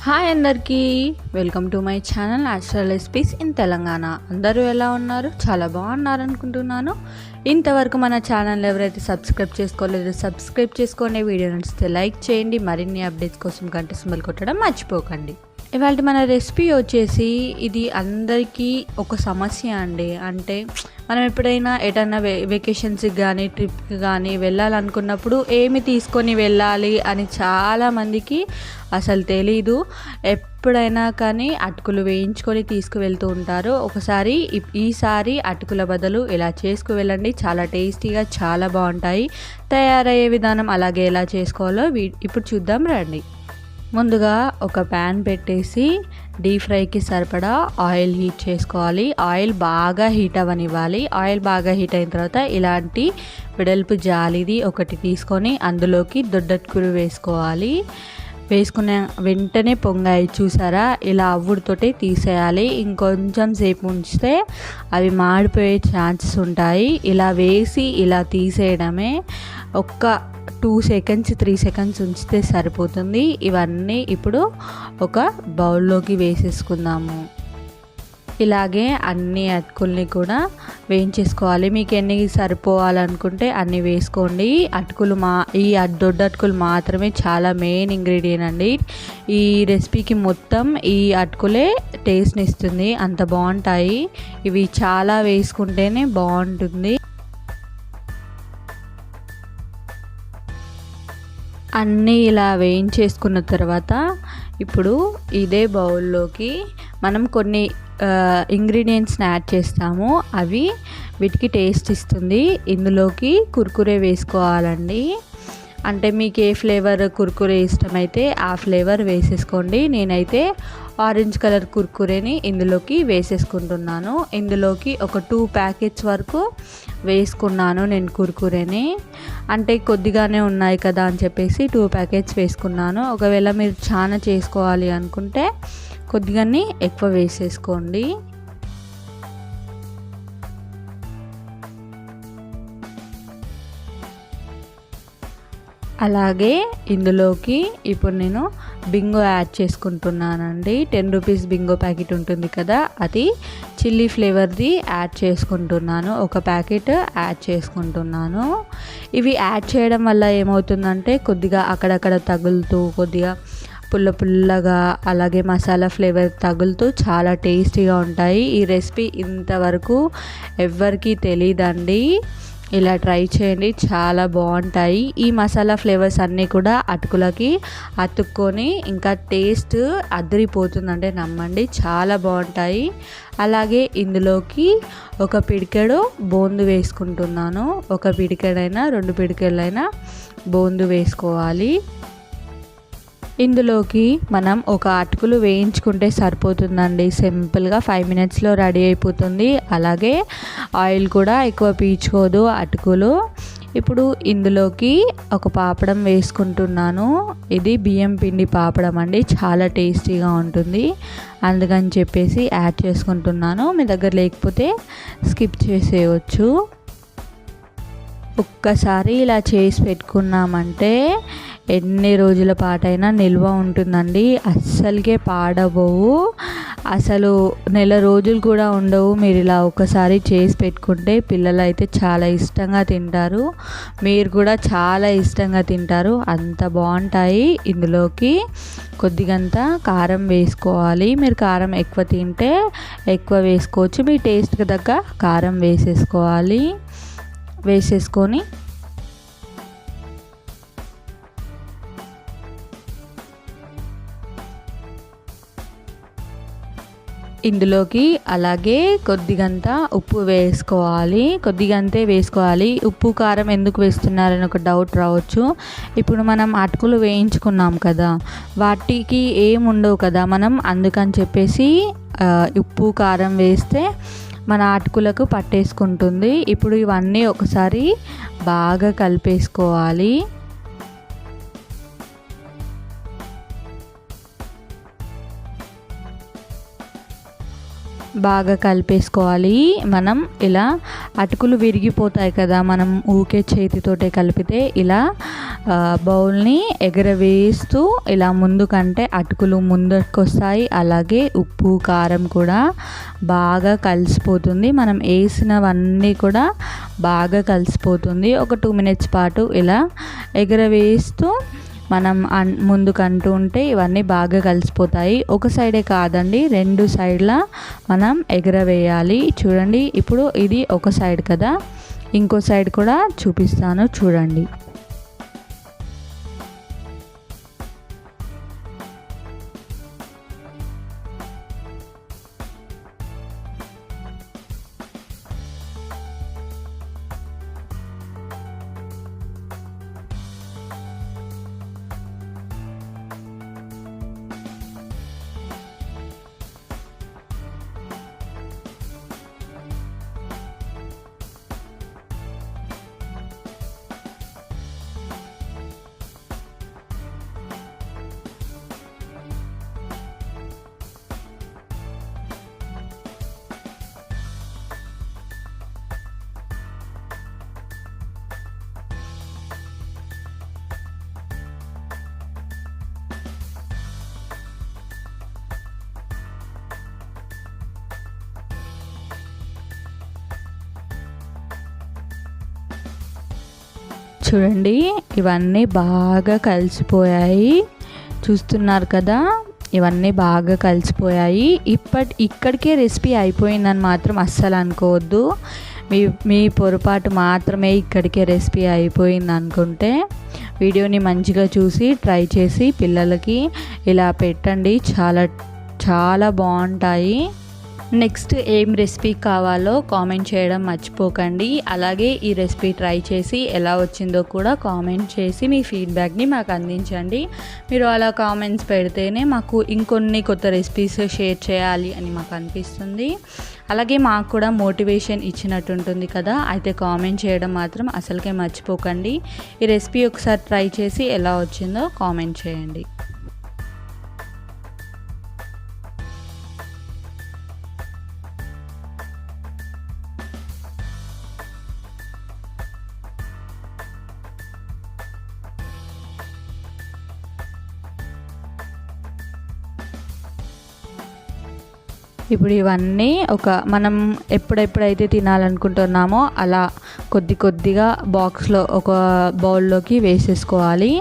Hi అందరికీ, welcome to my channel natural recipes in Telangana. అందరూ ఎలా ఉన్నారు? చాలా బాగున్నారు అనుకుంటున్నాను. ఇంతవరకు మన ఛానల్ ఎవరైతే సబ్స్క్రైబ్ చేసుకోలేదో సబ్స్క్రైబ్ చేసుకోండి. వీడియో నచ్చితే లైక్ చేయండి. మరిన్ని అప్డేట్స్ కోసం గంట సింబల్ కొట్టడం మర్చిపోకండి. ఇవాళ మన రెసిపీ వచ్చేసి ఇది అందరికీ ఒక సమస్య అండి. అంటే మనం ఎప్పుడైనా ఎటన్నా వెకేషన్స్కి కానీ ట్రిప్కి కానీ వెళ్ళాలనుకున్నప్పుడు ఏమి తీసుకొని వెళ్ళాలి అని చాలామందికి అసలు తెలీదు. ఎప్పుడైనా కానీ అటుకులు వేయించుకొని తీసుకువెళ్తూ ఉంటారు. ఈసారి అటుకుల బదులు ఇలా చేసుకు వెళ్ళండి. చాలా టేస్టీగా చాలా బాగుంటాయి. తయారయ్యే విధానం అలాగే ఎలా చేసుకోవాలో ఇప్పుడు చూద్దాం రండి. ముందుగా ఒక ప్యాన్ పెట్టేసి డీప్ ఫ్రైకి సరిపడా ఆయిల్ హీట్ చేసుకోవాలి. ఆయిల్ బాగా హీట్ అవ్వనివ్వాలి. ఆయిల్ బాగా హీట్ అయిన తర్వాత ఇలాంటి వెడల్పు జాలిది ఒకటి తీసుకొని అందులోకి దొడ్డట్టుకులు వేసుకోవాలి. వేసుకునే వెంటనే పొంగాయి చూసారా, ఇలా అవ్వుడితోటి తీసేయాలి. ఇంకొంచెం సేపు ఉంచితే అవి మాడిపోయే ఛాన్సెస్ ఉంటాయి. ఇలా వేసి ఇలా తీసేయడమే. ఒక్క 2 seconds 3 seconds ఉంచితే సరిపోతుంది. ఇవన్నీ ఇప్పుడు ఒక బౌల్లోకి వేసేసుకుందాము. ఇలాగే అన్ని అటుకుల్ని కూడా వేయించేసుకోవాలి. మీకు ఎన్ని సరిపోవాలనుకుంటే అన్ని వేసుకోండి. ఈ దొడ్డ అటుకులు మాత్రమే చాలా మెయిన్ ఇంగ్రీడియంట్ అండి. ఈ రెసిపీకి మొత్తం ఈ అటుకులే టేస్ట్ని ఇస్తుంది. అంత బాగుంటాయి. ఇవి చాలా వేసుకుంటేనే బాగుంటుంది. అన్నీ ఇలా వేయించేసుకున్న తర్వాత ఇప్పుడు ఇదే బౌల్లోకి మనం కొన్ని ఇంగ్రీడియంట్స్ని యాడ్ చేస్తాము. అవి వీటికి టేస్ట్ ఇస్తుంది. ఇందులోకి కుర్కురే వేసుకోవాలండి. అంటే మీకు ఏ ఫ్లేవర్ కుర్కురే ఇష్టమైతే ఆ ఫ్లేవర్ వేసేసుకోండి. నేనైతే ఆరెంజ్ కలర్ కుర్కురేని ఇందులోకి వేసేసుకుంటున్నాను. ఇందులోకి ఒక 2 ప్యాకెట్స్ వరకు వేసుకున్నాను నేను కుర్కురేని. అంటే కొద్దిగానే ఉన్నాయి కదా అని చెప్పేసి 2 ప్యాకెట్స్ వేసుకున్నాను. ఒకవేళ మీరు చాలా చేసుకోవాలి అనుకుంటే కొద్దిగానే ఎక్కువ వేసేసుకోండి. అలాగే ఇందులోకి ఇప్పుడు నేను బింగో యాడ్ చేసుకుంటున్నానండి. 10 రూపీస్ బింగో ప్యాకెట్ ఉంటుంది కదా, అది చిల్లీ ఫ్లేవర్ది యాడ్ చేసుకుంటున్నాను. ఒక ప్యాకెట్ యాడ్ చేసుకుంటున్నాను. ఇవి యాడ్ చేయడం వల్ల ఏమవుతుందంటే కొద్దిగా అక్కడక్కడ తగులుతూ కొద్దిగా పుల్లగా అలాగే మసాలా ఫ్లేవర్ తగులుతూ చాలా టేస్టీగా ఉంటాయి. ఈ రెసిపీ ఇంతవరకు ఎవ్వరికీ తెలీదండి. ఇలా ట్రై చేయండి, చాలా బాగుంటాయి. ఈ మసాలా ఫ్లేవర్స్ అన్నీ కూడా అటుకులకి అతుక్కొని ఇంకా టేస్ట్ అదిరిపోతుందంటే నమ్మండి, చాలా బాగుంటాయి. అలాగే ఇందులోకి ఒక పిడికెడు బోందు వేసుకుంటున్నాను. ఒక పిడికెడైనా 2 పిడికెళ్ళైనా బోందు వేసుకోవాలి. ఇందులోకి మనం ఒక అటుకులు వేయించుకుంటే సరిపోతుందండి. సింపుల్గా 5 minutesలో రెడీ అయిపోతుంది. అలాగే ఆయిల్ కూడా ఎక్కువ పీల్చుకోదు అటుకులు. ఇప్పుడు ఇందులోకి ఒక పాపడం వేసుకుంటున్నాను. ఇది బియ్యం పిండి పాపడం అండి, చాలా టేస్టీగా ఉంటుంది. అందుకని చెప్పేసి యాడ్ చేసుకుంటున్నాను. మీ దగ్గర లేకపోతే స్కిప్ చేసేయచ్చు. ఒక్కసారి ఇలా చేసి పెట్టుకున్నామంటే ఎన్ని రోజుల పాటైనా నిల్వ ఉంటుందండి. అస్సలకే పాడబోవు. అసలు నెల రోజులు కూడా ఉండవు. మీరు ఇలా ఒకసారి చేసి పెట్టుకుంటే పిల్లలు అయితే చాలా ఇష్టంగా తింటారు. మీరు కూడా చాలా ఇష్టంగా తింటారు. అంత బాగుంటాయి. ఇందులోకి కొద్దిగంత కారం వేసుకోవాలి. మీరు కారం ఎక్కువ తింటే ఎక్కువ వేసుకోవచ్చు. మీ టేస్ట్కి తగ్గ కారం వేసేసుకోవాలి. వేసేసుకొని ఇందులోకి అలాగే కొద్దిగంత ఉప్పు వేసుకోవాలి. కొద్దిగంతే వేసుకోవాలి. ఉప్పు కారం ఎందుకు వేస్తున్నారని ఒక డౌట్ రావచ్చు. ఇప్పుడు మనం అటుకులు వేయించుకున్నాం కదా, వాటికి ఏం ఉండవు కదా, మనం అందుకని చెప్పేసి ఉప్పు కారం వేస్తే మన అటుకులకు పట్టేసుకుంటుంది. ఇప్పుడు ఇవన్నీ ఒకసారి బాగా కలిపేసుకోవాలి. బాగా కలిపేసుకోవాలి. మనం ఇలా అటుకులు విరిగిపోతాయి కదా, మనం ఊకే చేతితోటే కలిపితే ఇలా బౌల్ని ఎగరవేస్తూ ఇలా ముందుకంటే అటుకులు ముందుకు వస్తాయి. అలాగే ఉప్పు కారం కూడా బాగా కలిసిపోతుంది. మనం వేసినవన్నీ కూడా బాగా కలిసిపోతుంది. ఒక 2 minutes పాటు ఇలా ఎగరవేస్తూ మనం ముందుకు అంటూ ఉంటే ఇవన్నీ బాగా కలిసిపోతాయి. ఒక సైడే కాదండి, 2 సైడ్ల మనం ఎగరవేయాలి. చూడండి, ఇప్పుడు ఇది ఒక సైడ్ కదా, ఇంకో సైడ్ కూడా చూపిస్తాను చూడండి. చూడండి, ఇవన్నీ బాగా కలిసిపోయాయి. చూస్తున్నారు కదా, ఇవన్నీ బాగా కలిసిపోయాయి. ఇక్కడికే రెసిపీ అయిపోయిందని మాత్రం అస్సలు అనుకోవద్దు. మీ పొరపాటు మాత్రమే ఇక్కడికే రెసిపీ అయిపోయింది అనుకుంటే వీడియోని మంచిగా చూసి ట్రై చేసి పిల్లలకి ఇలా పెట్టండి. చాలా చాలా బాగుంటాయి. నెక్స్ట్ ఏం రెసిపీ కావాలో కామెంట్ చేయడం మర్చిపోకండి. అలాగే ఈ రెసిపీ ట్రై చేసి ఎలా వచ్చిందో కూడా కామెంట్ చేసి మీ ఫీడ్బ్యాక్ని మాకు అందించండి. మీరు అలా కామెంట్స్ పెడితేనే మాకు ఇంకొన్ని కొత్త రెసిపీస్ షేర్ చేయాలి అని మాకు అనిపిస్తుంది. అలాగే మాకు కూడా మోటివేషన్ ఇచ్చినట్టు ఉంటుంది కదా. అయితే కామెంట్ చేయడం మాత్రం అసలుకే మర్చిపోకండి. ఈ రెసిపీ ఒకసారి ట్రై చేసి ఎలా వచ్చిందో కామెంట్ చేయండి. ఇప్పుడు ఇవన్నీ మనం ఎప్పుడైతే తినాలనుకుంటున్నామో అలా కొద్దిగా బాక్స్లో ఒక బౌల్లోకి వేసేసుకోవాలి.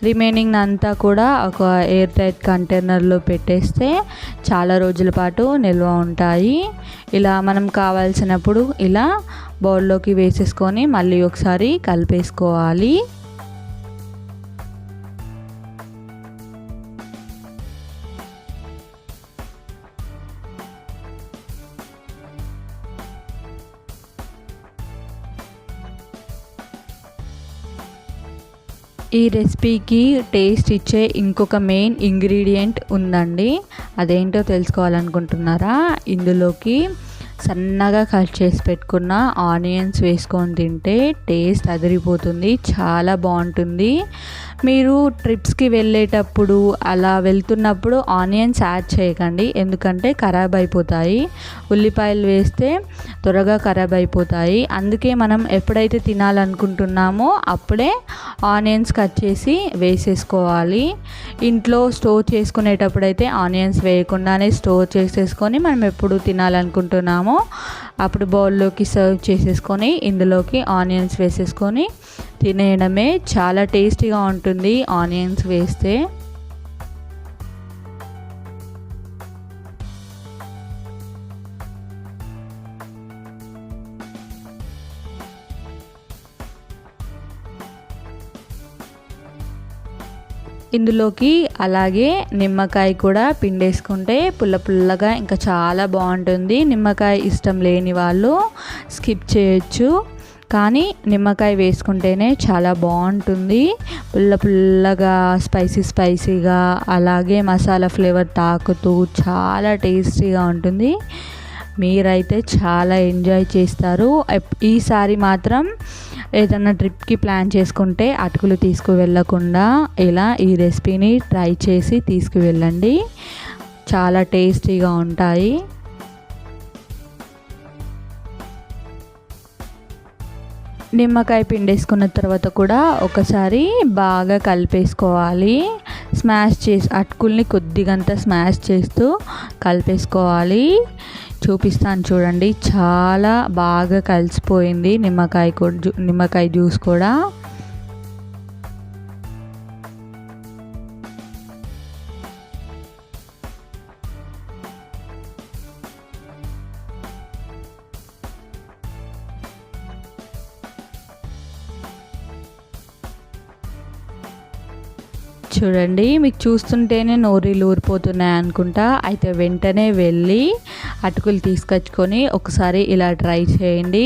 రిమైనింగ్ అంతా కూడా ఒక ఎయిర్ టైట్ కంటైనర్లో పెట్టేస్తే చాలా రోజుల పాటు నిల్వ ఉంటాయి. ఇలా మనం కావాల్సినప్పుడు ఇలా బౌల్లోకి వేసేసుకొని మళ్ళీ ఒకసారి కలిపేసుకోవాలి. ఈ రెసిపీకి టేస్ట్ ఇచ్చే ఇంకొక మెయిన్ ఇంగ్రీడియంట్ ఉందండి. అదేంటో తెలుసుకోవాలనుకుంటున్నారా? ఇందులోకి సన్నగా కట్ చేసి పెట్టుకున్న ఆనియన్స్ వేసుకొని తింటే టేస్ట్ అదిరిపోతుంది, చాలా బాగుంటుంది. మీరు ట్రిప్స్కి వెళ్ళేటప్పుడు అలా వెళ్తున్నప్పుడు ఆనియన్స్ యాడ్ చేయకండి, ఎందుకంటే ఖరాబ్ అయిపోతాయి. ఉల్లిపాయలు వేస్తే త్వరగా ఖరాబ్ అయిపోతాయి. అందుకే మనం ఎప్పుడైతే తినాలనుకుంటున్నామో అప్పుడే ఆనియన్స్ కట్ చేసి వేసేసుకోవాలి. ఇంట్లో స్టోర్ చేసుకునేటప్పుడు అయితే ఆనియన్స్ వేయకుండానే స్టోర్ చేసేసుకొని మనం ఎప్పుడు తినాలనుకుంటున్నామో అప్పుడు బౌల్లోకి సర్వ్ చేసేసుకొని ఇందులోకి ఆనియన్స్ వేసేసుకొని తినేయడమే. చాలా టేస్టీగా ఉంటుంది ఆనియన్స్ వేస్తే. ఇందులోకి అలాగే నిమ్మకాయ కూడా పిండేసుకుంటే పుల్లగా ఇంకా చాలా బాగుంటుంది. నిమ్మకాయ ఇష్టం లేని వాళ్ళు స్కిప్ చేయొచ్చు, కానీ నిమ్మకాయ వేసుకుంటేనే చాలా బాగుంటుంది. పుల్లగా స్పైసీగా అలాగే మసాలా ఫ్లేవర్ తాకుతూ చాలా టేస్టీగా ఉంటుంది. మీరైతే చాలా ఎంజాయ్ చేస్తారు. ఈసారి మాత్రం ఏదన్నా ట్రిప్కి ప్లాన్ చేసుకుంటే అటుకులు తీసుకువెళ్ళకుండా ఇలా ఈ రెసిపీని ట్రై చేసి తీసుకువెళ్ళండి, చాలా టేస్టీగా ఉంటాయి. నిమ్మకాయ పిండేసుకున్న తర్వాత కూడా ఒకసారి బాగా కలిపేసుకోవాలి. స్మాష్ చేసి అటుకుల్ని కొద్దిగంత స్మాష్ చేస్తూ కలిపేసుకోవాలి. చూపిస్తాను చూడండి, చాలా బాగా కలిసిపోయింది నిమ్మకాయ జ్యూస్ కూడా. చూడండి, మీకు చూస్తుంటేనే నోరీలు ఊరిపోతున్నాయి అనుకుంటా. అయితే వెంటనే వెళ్ళి అటుకులు తీసుకొచ్చుకొని ఒకసారి ఇలా ట్రై చేయండి.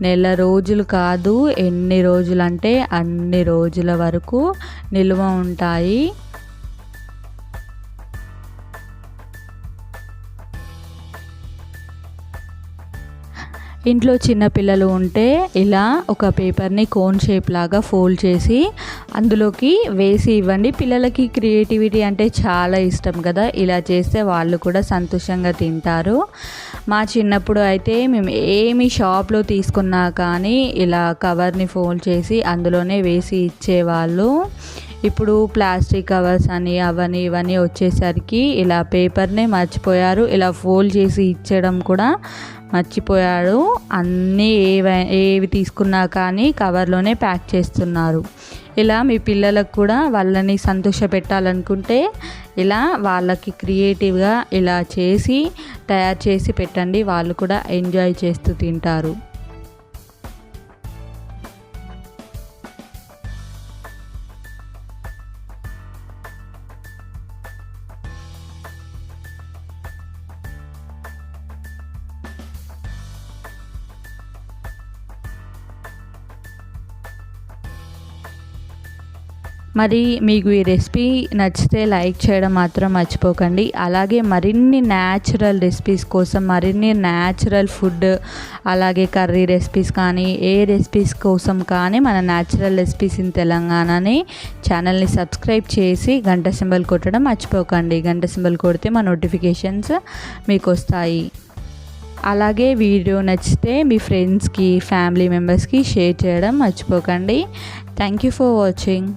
నెల రోజులు కాదు, ఎన్ని రోజులు అంటే అన్ని రోజుల వరకు నిల్వ ఉంటాయి. ఇంట్లో చిన్నపిల్లలు ఉంటే ఇలా ఒక పేపర్ని కోన్ షేప్ లాగా ఫోల్డ్ చేసి అందులోకి వేసి ఇవ్వండి. పిల్లలకి క్రియేటివిటీ అంటే చాలా ఇష్టం కదా, ఇలా చేస్తే వాళ్ళు కూడా సంతోషంగా తింటారు. మా చిన్నప్పుడు అయితే మేము ఏమి షాప్లో తీసుకున్నా కానీ ఇలా కవర్ని ఫోల్డ్ చేసి అందులోనే వేసి ఇచ్చేవాళ్ళు. ఇప్పుడు ప్లాస్టిక్ కవర్స్ అని అవన్నీ ఇవన్నీ వచ్చేసరికి ఇలా పేపర్నే మర్చిపోయారు, ఇలా ఫోల్డ్ చేసి ఇచ్చడం కూడా మర్చిపోయాడు. అన్నీ ఏవి తీసుకున్నా కానీ కవర్లోనే ప్యాక్ చేస్తున్నారు. ఇలా మీ పిల్లలకు కూడా వాళ్ళని సంతోష పెట్టాలనుకుంటే ఇలా వాళ్ళకి క్రియేటివ్గా ఇలా చేసి తయారు చేసి పెట్టండి, వాళ్ళు కూడా ఎంజాయ్ చేస్తూ తింటారు. మరి మీకు ఈ రెసిపీ నచ్చితే లైక్ చేయడం మాత్రం మర్చిపోకండి. అలాగే మరిన్ని న్యాచురల్ రెసిపీస్ కోసం, మరిన్ని న్యాచురల్ ఫుడ్, అలాగే కర్రీ రెసిపీస్ కానీ ఏ రెసిపీస్ కోసం కానీ మన న్యాచురల్ రెసిపీస్ ఇన్ తెలంగాణని ఛానల్ని సబ్స్క్రైబ్ చేసి గంట సింబల్ కొట్టడం మర్చిపోకండి. గంట సింబల్ కొడితే మా నోటిఫికేషన్స్ మీకు వస్తాయి. అలాగే వీడియో నచ్చితే మీ ఫ్రెండ్స్కి, ఫ్యామిలీ మెంబర్స్కి షేర్ చేయడం మర్చిపోకండి. Thank you for watching.